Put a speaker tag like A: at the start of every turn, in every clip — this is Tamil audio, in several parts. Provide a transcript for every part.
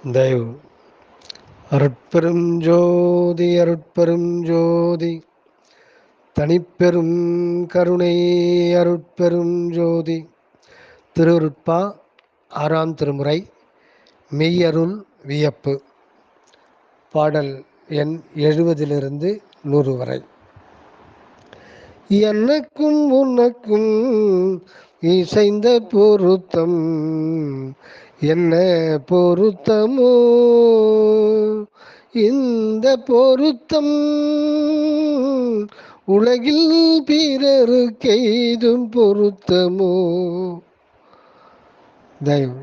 A: தயவு அருட்பெரும் ஜோதி அருட்பெரும் ஜோதி தனிப்பெரும் கருணை அருட்பெரும் ஜோதி திருவருட்பா ஆறாம் திருமுறை மெய்யருள் வியப்பு பாடல் எண் 70 100 வரை. எனக்கும் உனக்கும் இசைந்த பொருத்தம் என்ன பொருத்தமோ, இந்த பொருத்தம் உலகில் பிறருக்கெய்தும் பொருத்தமோ. தயவு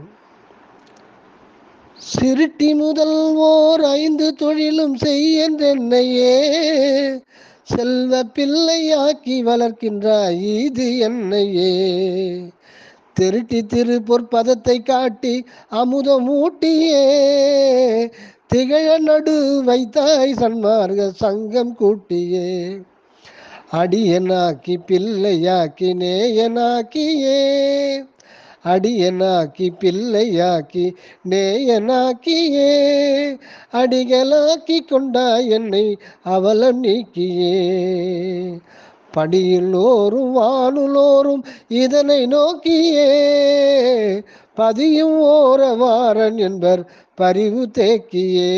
A: சிருட்டி முதல் ஓர் 5 தொழிலும் செய்யென்றையே செல்வ பிள்ளையாக்கி வளர்க்கின்றாய் இது என்னையே. திருட்டி திரு பொற்பதத்தை காட்டி அமுதம் ஊட்டியே திகழ நடு வைத்தாய் சன்மார்க்க சங்கம் கூட்டியே. அடியனாக்கி பிள்ளையாக்கி நேயனாக்கியே, அடியனாக்கி பிள்ளையாக்கி நேயனாக்கியே, அடிகளாக்கி கொண்டாய் என்னை அவலம் நீக்கியே. படியுள்ளோரும் வானுலோரும் இதனை நோக்கியே பதியும் ஓரவாரன் என்பர் பரிவு தேக்கியே.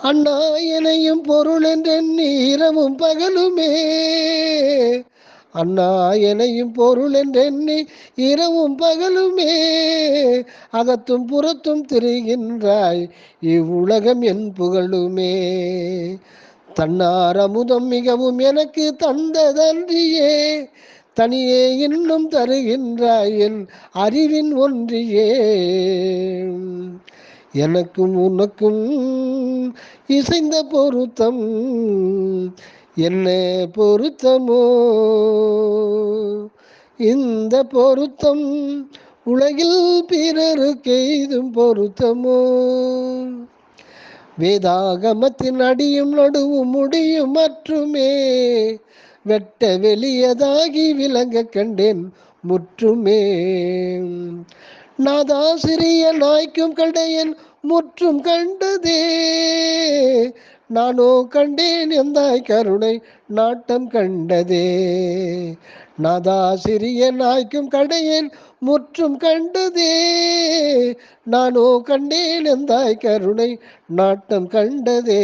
A: அண்ணா எனையும் பொருள் என்றெண்ணி இரவும் பகலுமே, அண்ணா எனையும் பொருள் என்றெண்ணி இரவும் பகலுமே அகத்தும் புறத்தும் திரிகின்றாய் இவ்வுலகம் என் புகழுமே. தன்னார் அமுதம் மிகவும் எனக்கு தந்ததன்றியே தனியே இன்னும் தருகின்றாய் என் அறிவின் ஒன்றியே. எனக்கும் உனக்கும் இசைந்த பொருத்தம் என்ன பொருத்தமோ, இந்த பொருத்தம் உலகில் பிறருக்கெய்தும் பொருத்தமோ. வேதாகமத்தின் அடியும் நடுவும் முடியும் மற்றுமே வெட்ட வெளியதாகி விளங்க கண்டேன் முற்றுமே. நாதா சிறிய நாய்க்கும் கடையன் முற்றும் கண்டதே, நானோ கண்டேன் எந்தாய் கருணை நாட்டம் கண்டதே. நாதா சிறிய நாய்க்கும் கடையன் முற்றும் கண்டதே, நானோ கண்டேன் எந்தாய் கருணை நாட்டம் கண்டதே.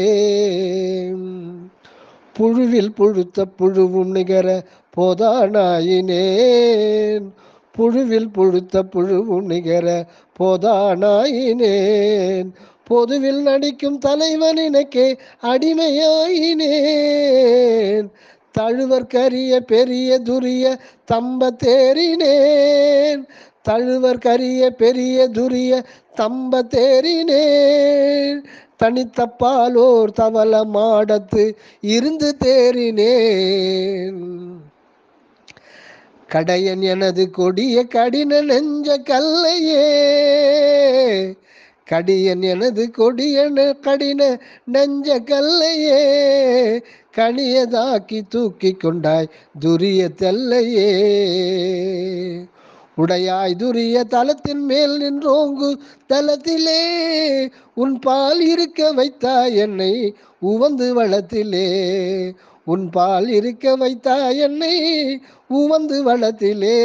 A: புழுவில் புழுத்த புழுவும் நிகர போதானாயினேன், புழுவில் புழுத்த புழுவும் நிகர போதானாயினேன். பொதுவில் நடிக்கும் தலைவனினக்கே அடிமையாயினேன், தழுவற்கரிய பெரிய துரிய தம்ப தேறினேன், தழுவற்கரிய பெரிய துரிய தம்ப தேறினேன். தனித்தப்பாலோர் தவள மாடத்து இருந்து தேறினேன். கடையன் எனது கொடிய கடின நெஞ்ச கல்லையே, கடியன் எனது கொடிய கடின நெஞ்ச கல்லையே கனியதாக்கி தூக்கி கொண்டாய் துரிய தெல்லையே. உடையாய் துரிய தலத்தின் மேல் நின்றோங்கு தலத்திலே உன் பால் இருக்க வைத்தாய் என்னை உவந்து வளத்திலே, உன் பால் இருக்க வைத்தாய் என்னை உவந்து வளத்திலே.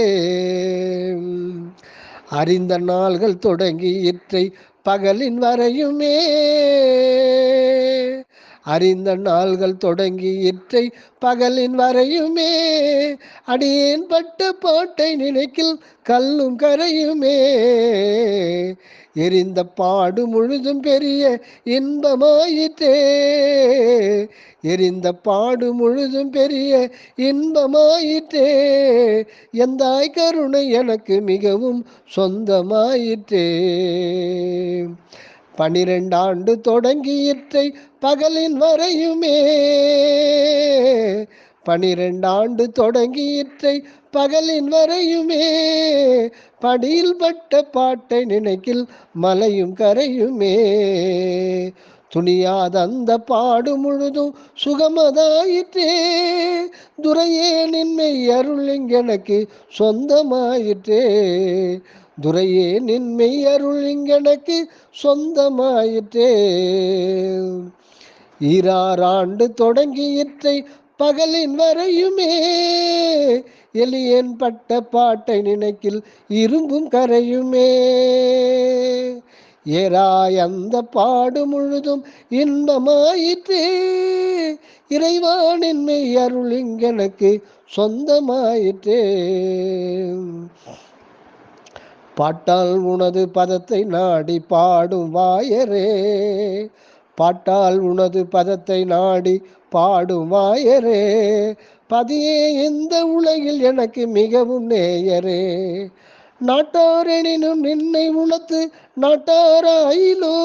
A: அறிந்த நாள்கள் தொடங்கி இற்றை பகலின் வரையுமே, அறிந்த நாள்கள் தொடங்கி இற்றை பகலின் வரையுமே அடியேன் பட்ட பாட்டை நினைக்கில் கல்லும் கரையுமே. எரிந்த பாடு முழுதும் பெரிய இன்பமாயிற்றே, எரிந்த பாடு முழுதும் பெரிய இன்பமாயிற்றே. எந்தாய் கருணை எனக்கு மிகவும் சொந்தமாயிற்றே. 12 ஆண்டு தொடங்கி இற்றை பகலின் வரையுமே, 12 ஆண்டு தொடங்கி இற்றை பகலின் வரையுமே படியில் பட்ட பாட்டை நினைக்கில் மலையும் கரையுமே. துணியாத அந்த பாடு முழுதும் சுகமதாயிற்றே, துரையே நின்மை அருள் எனக்கு சொந்தமாயிற்றே. துரையே நின்மை அருள் இங்கெனக்கு சொந்தமாயிற்றே. ஈராண்டு தொடங்கியிற்றை பகலின் வரையுமே, எலியன் பட்ட பாட்டை நினைக்கில் இரும்பும் கரையுமே. ஏராய் அந்த பாடு முழுதும் இன்பமாயிற்றே, இறைவானின்மை அருள் இங்கெனக்கு சொந்தமாயிற்றே. பாட்டால் உனது பதத்தை நாடி பாடும் வாயரே, பாட்டால் உனது பதத்தை நாடி பாடும் வாயரே, பதியே இந்த உலகில் எனக்கு மிகவும் நேயரே. நாட்டாரெனினும் நின்னை உணர்த்து நாட்டாராயிலோ,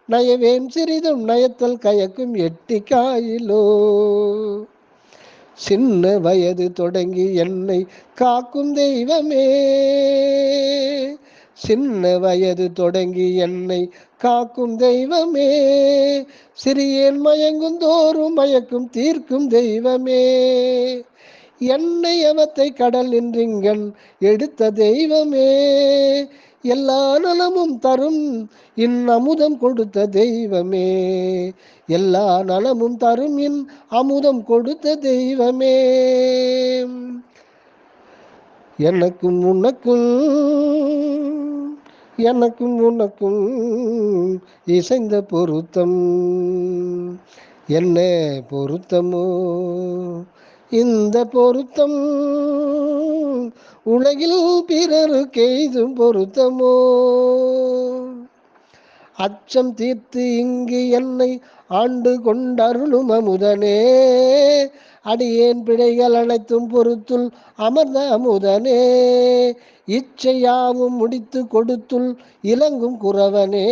A: நயவேன் சிறிதும் நயத்தல் கயக்கும் எட்டி காயிலோ. சின்ன வயது தொடங்கி என்னை காக்கும் தெய்வமே, சின்ன வயது தொடங்கி என்னை காக்கும் தெய்வமே, சிறியேன் மயங்கும் தோறும் மயக்கும் தீர்க்கும் தெய்வமே. என்னை அவத்தை கடல் நின்றிங்கன் எடுத்த தெய்வமே, எல்லா நலமும் தரும் அமுதம் கொடுத்த தெய்வமே, எல்லா நலமும் தரும் அமுதம் கொடுத்த தெய்வமே. எனக்கும் உனக்கும் எனக்கும் உனக்கும் இசைந்த பொருத்தம், என்ன பொருத்தமோ இந்த பொருத்தம், உலகில் பிறருக்கு எய்தும் பொருத்தமோ. அச்சம் தீர்த்து இங்கு என்னை ஆண்டு கொண்டருளும் அமுதனே, அடியேன் பிழைகள் அனைத்தும் பொறுத்துள் அமர்ந்த அமுதனே, இச்சையாவும் முடித்து கொடுத்துள் இலங்கும் குறவனே,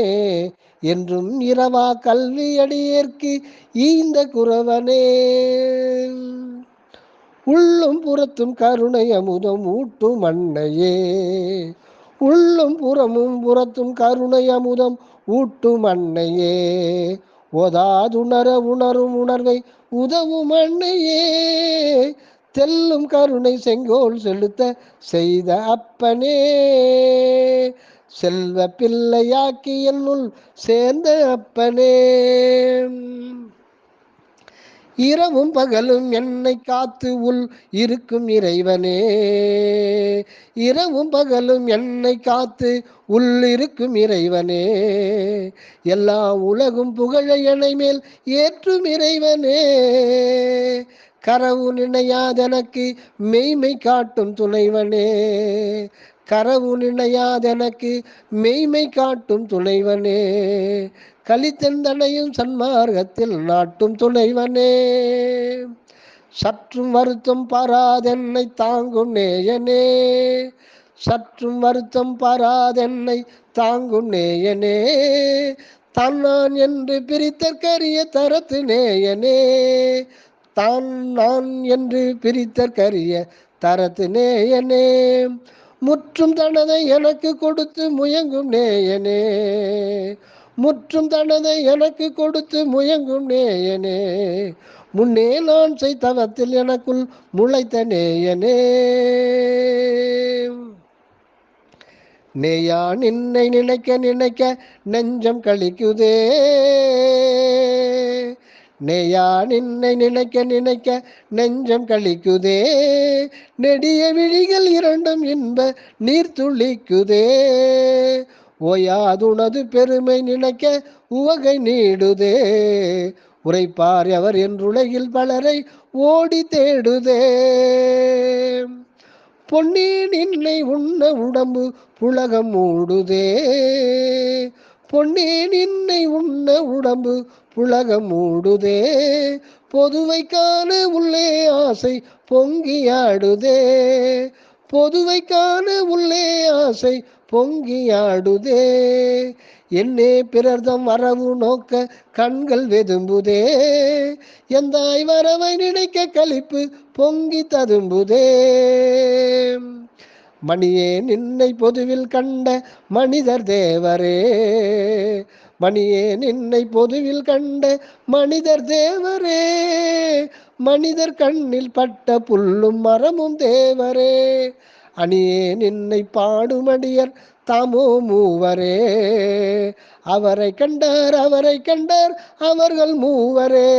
A: என்றும் இரவா கல்வி அடியேற்கு ஈந்த குறவனே. உள்ளும் புறத்தும் கருணை அமுதம் ஊட்டும் அன்னையே, உள்ளும் புறத்தும் கருணை அமுதம் ஊட்டும் அன்னையே, ஓதாதுணர உணரும் உணர்வை உதவும் அன்னையே, தெல்லும் கருணை செங்கோல் செலுத்த செய்த அப்பனே, செல்வ பிள்ளையாக்கி என்னுள் சேர்ந்த அப்பனே. இரவும் பகலும் என்னை காத்து உள் இருக்கும் இறைவனே, இரவும் பகலும் என்னை காத்து உள் இருக்கும் இறைவனே, எல்லா உலகும் புகழ எனை மேல் ஏற்றும் இறைவனே, கரவு நினையாதெனக்கு மெய்மை காட்டும் துணைவனே, கரவு நினையாதெனக்கு மெய்மை காட்டும் துணைவனே, கலித்தந்தனையும் சன்மார்க்கத்தில் நாட்டும் துணைவனே, சற்றும் வருத்தம் பாராதென்னை தாங்கும் நேயனே, சற்றும் வருத்தம் பாராதென்னை தாங்கும் நேயனே, தான் நான் என்று பிரித்தற்கரிய தரத்து நேயனே, தான் நான் என்று பிரித்தற்கரிய தரத்து நேயனே, முற்றும் தனதை எனக்கு கொடுத்து முயங்கும் நேயனே, முற்றும் தனதை எனக்கு கொடுத்து முயங்கும் நேயனே, முன்னே நான் செய்தவத்தில் எனக்குள் முளைத்த நேயனே. நேயா நின்னை நினைக்க நினைக்க நெஞ்சம் கழிக்குதே, நேயா நின்னை நினைக்க நினைக்க நெஞ்சம் கழிக்குதே, நெடிய விழிகள் இரண்டும் இன்ப நீர் துளிக்குதே, ஓயாதுனது பெருமை நினைக்க உவகை நீடுதே, உரைப்பார் எவர் என்றுலகில் பலரை ஓடி தேடுதே, பொன்னி நின்னை உண்ண உடம்பு புலகம் மூடுதே, பொன்னி நின்னை உண்ண உடம்பு புலகம் மூடுதே, பொதுவை காண உள்ளே ஆசை பொங்கியாடுதே, பொதுவை காண உள்ளே ஆசை பொங்கியாடுதே, என்னே பிறர்தம் வரவு நோக்க கண்கள் வெதும்புதே, எந்தாய் வரவை நினைக்க களிப்பு பொங்கி ததும்புதே, மணியே நின்னை பொதுவில் கண்ட மனிதர் தேவரே, மணியே நின்னை பொதுவில் கண்ட மனிதர் தேவரே, மனிதர் கண்ணில் பட்ட புல்லும் மரமும் தேவரே, அணியே நின்னை பாடுமடியர் தாமோ மூவரே. அவரை கண்டார் அவரை கண்டார் அவர்கள் மூவரே.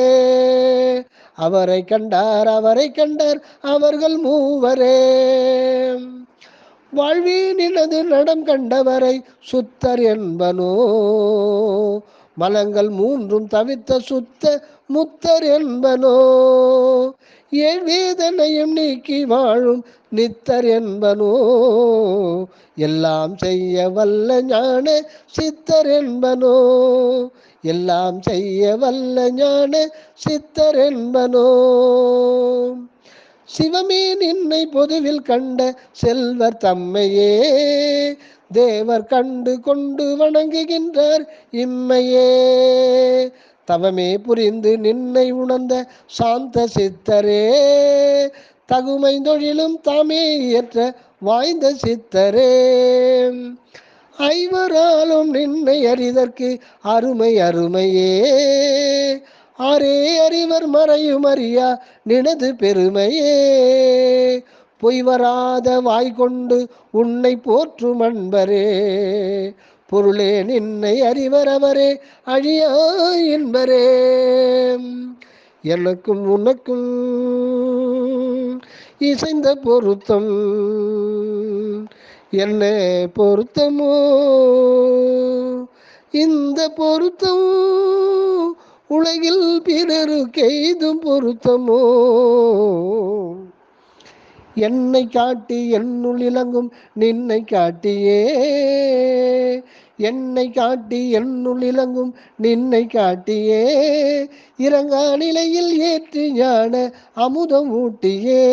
A: அவரை கண்டார் அவரை கண்டார் அவர்கள் மூவரே. வாழ்வீனினது நடம் கண்டவரை சுத்தர் என்பனோ. மலங்கள் மூன்றும் தவித்த சுத்த முத்தர் என்பனோ. ஏழ்வேதனையும் நீக்கி வாழும் நித்தர் என்பனோ. எல்லாம் செய்ய வல்ல ஞான சித்தர் என்பனோ. எல்லாம் செய்ய வல்ல ஞான சித்தர் என்பனோ. சிவமே நின்னை பொதுவில் கண்ட செல்வர் தம்மையே. தேவர் கண்டு கொண்டு வணங்குகின்றார் இம்மையே. தவமே புரிந்து நின்னை உணர்ந்த சாந்த சித்தரே. தகுமை தொழிலும் தாமே இயற்ற வாய்ந்த சித்தரே. ஐவராலும் நின்னை அறிதற்கு அருமை அருமையே. ஆரே அறிவர் மறையும் அறியா நினது பெருமையே. பொய்வராத வாய்கொண்டு உன்னை போற்றும் அன்பரே. பொருளே நின்னை அறிவர் அவரே அழியா என்பரே. எனக்கும் உனக்கும் இசைந்த பொருத்தம் என்ன பொருத்தமோ. இந்த பொருத்தம் உலகில் பிறருக்கு எய்தும் பொருத்தமோ. என்னை காட்டி என்னுள் இலங்கும் நின்னை காட்டியே. என்னை காட்டி என்னுள் இலங்கும் நின்னை காட்டியே. இறங்கா நிலையில் ஏற்றி ஞான அமுதம் ஊட்டியே.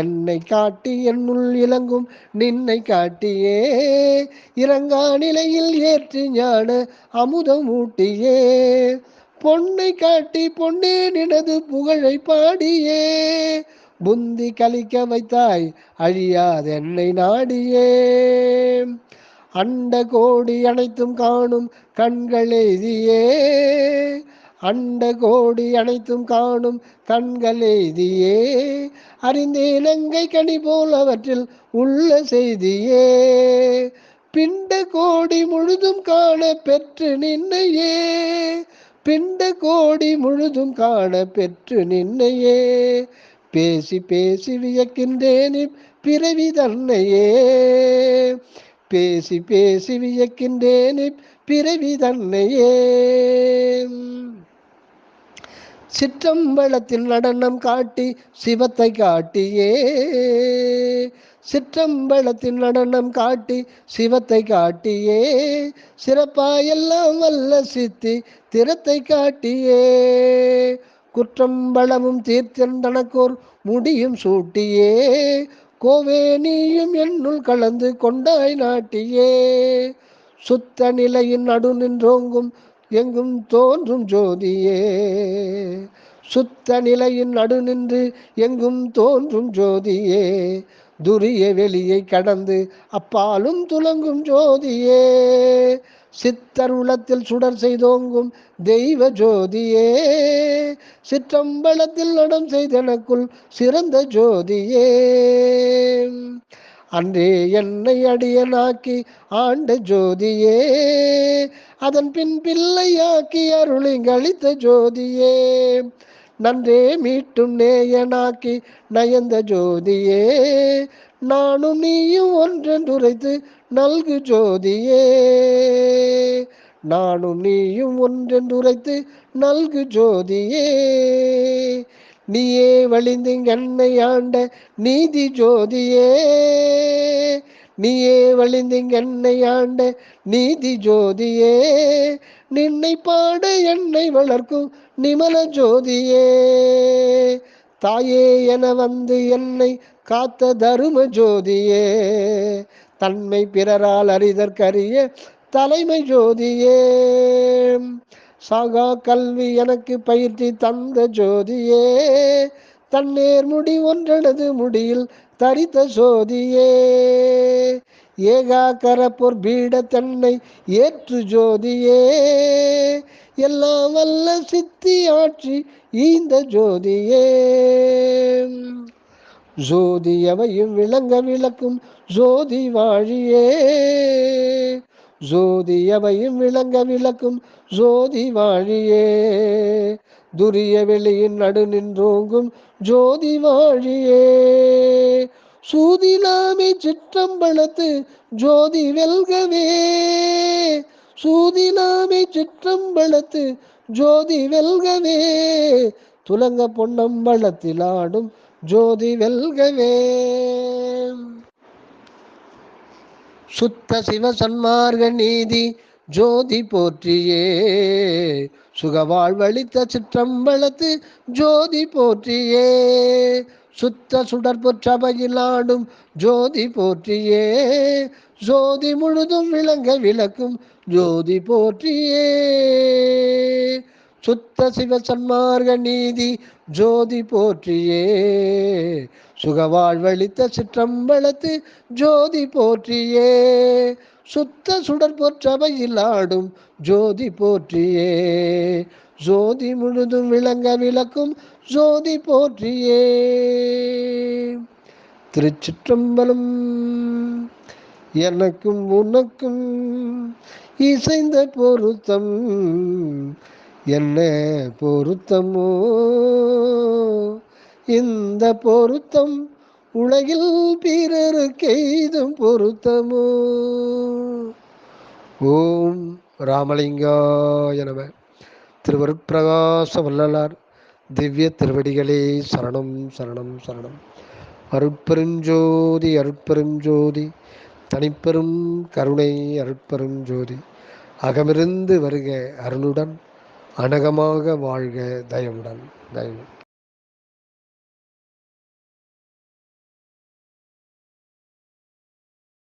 A: என்னை காட்டி என்னுள் இலங்கும் நின்னை காட்டியே. இறங்கா நிலையில் ஏற்றி ஞான அமுதம் ஊட்டியே. பொன்னை காட்டி பொன்னே நினது புகழை பாடியே. புந்தி கலிக்க வைத்தாய் அழியாத என்னை நாடியே. அண்ட கோடி அனைத்தும் காணும் கண்கள் எய்தியே. அண்ட கோடி அனைத்தும் காணும் கண்கள் எய்தியே. அறிந்தேன் அங்கை கனி போல் அவற்றில் உள்ள செய்தியே. பிண்ட கோடி முழுதும் காண பெற்று நின்னையே. பிண்ட கோடி முழுதும் காண பெற்று நின்னையே. பேசி பேசி வியக்கின்றேன் பிறவி தன்னையே. பேசி பேசி வியக்கின்றேன் பிறவி தன்னையே. சிற்றம்பலத்தில் நடனம் காட்டி சிவத்தை காட்டியே. சிற்றம்பலத்தில் நடனம் காட்டி சிவத்தை காட்டியே. சிறப்பாயெல்லாம் வல்ல சித்தி திறத்தை காட்டியே. குற்றம்பலமும் தீர்த்தன் தனக்கோர் முடியும் சூட்டியே. கோவே நீயும் என்னுள் கலந்து கொண்டாய் நாட்டியே. சுத்த நிலையின் நடு நின்றோங்கும் எங்கும் தோன்றும் ஜோதியே. சுத்த நிலையின் நடு நின்று எங்கும் தோன்றும் ஜோதியே. துரிய வெளியை கடந்து அப்பாலும் துலங்கும் ஜோதியே. சித்தர் உளத்தில் சுடர் செய்தோங்கும் தெய்வ ஜோதியே. சிற்றம்பலத்தில் நடம் செய்தனக்குள் சிறந்த ஜோதியே. அன்றே என்னை அடியனாக்கி ஆண்ட ஜோதியே. அதன் பின் பிள்ளையாக்கி அருளிங்களித்த ஜோதியே. நன்றே மீட்டும் நேயனாக்கி நயந்த ஜோதியே. நானும் நீயும் ஒன்றென்றுரைத்து நல்கு ஜோதியே. நானும் நீயும் ஒன்றென்றுரைத்து நல்கு ஜோதியே. நீயே வழிந்திங்கென்னை ஆண்ட நீதி ஜோதியே. நீயே வழிந்திங்கென்னை ஆண்ட நீதி ஜோதியே. நின்னை பாட என்னை வளர்க்கும் நிமல ஜோதியே. தாயே என வந்து என்னை காத்த தரும ஜோதியே. தன்மை பிறரால் அறிதற்கரிய தலைமை ஜோதியே. சாகா கல்வி எனக்கு பயிற்சி தந்த ஜோதியே. தன்னேர் முடி ஒன்றனது முடியில் தரித்த ஜோதியே. ஏகாக்கர பொற் பீட தன்னை ஏற்று ஜோதியே. எல்லாம் வல்ல சித்தி ஆட்சி ஈந்த ஜோதியே. ஜோதி எவையும் விளங்க விளக்கும் ஜோதி வாழியே. ஜோதி எவையும் விளங்க விளக்கும் ஜோதி வாழியே. துரிய வெளியின் நடு நின்றோங்கும் ஜோதி வாழியே. சூதிலாமை சிற்றம்பலத்து ஜோதி வெல்கவே. சூதிலாமை சிற்றம்பலத்து ஜோதி வெல்கவே. துலங்க பொன்னம்பலத்தில் ஆடும் ஜோதி வெல்கவே. சுத்த சிவ சன்மார்க்க நீதி ஜோதி போற்றியே. சுகவாழ்வளித்த சிற்றம்பலத்து ஜோதி போற்றியே. சுத்த சுடற்பொற்றபையில் ஆடும் ஜோதி போற்றியே. ஜோதி முழுதும் விளங்க விளக்கும் ஜோதி போற்றியே. சுத்த சிவ சன்மார்க்க நீதி ஜோதி போற்றியே. சுகவாழ்வளித்த சிற்றம்பலத்து ஜோதி போற்றியே. சுத்த சுடற்பொற்றபையில் ஆடும் ஜோதி போற்றியே. ஜோதி முழுதும் விளங்க விளக்கும் ஜோதி போற்றியே. திருச்சிற்றம்பலம். எனக்கும் உனக்கும் இசைந்த பொருத்தம் என்ன பொருத்தமோ. இந்த பொருத்தம் உலகில் பிறருக்கெய்தும் பொருத்தமோ. ஓம் ராமலிங்காய நம. திருவருட்பிரகாச வள்ளலார் திவ்ய திருவடிகளே சரணம் சரணம் சரணம். அருட்பெருஞ்சோதி அருட்பெருஞ்சோதி தனிப்பெரும் கருணை அருட்பெருஞ்சோதி. அகமிருந்து வருக அருளுடன் அனகமாக வாழ்க தயவுடன் தயவு.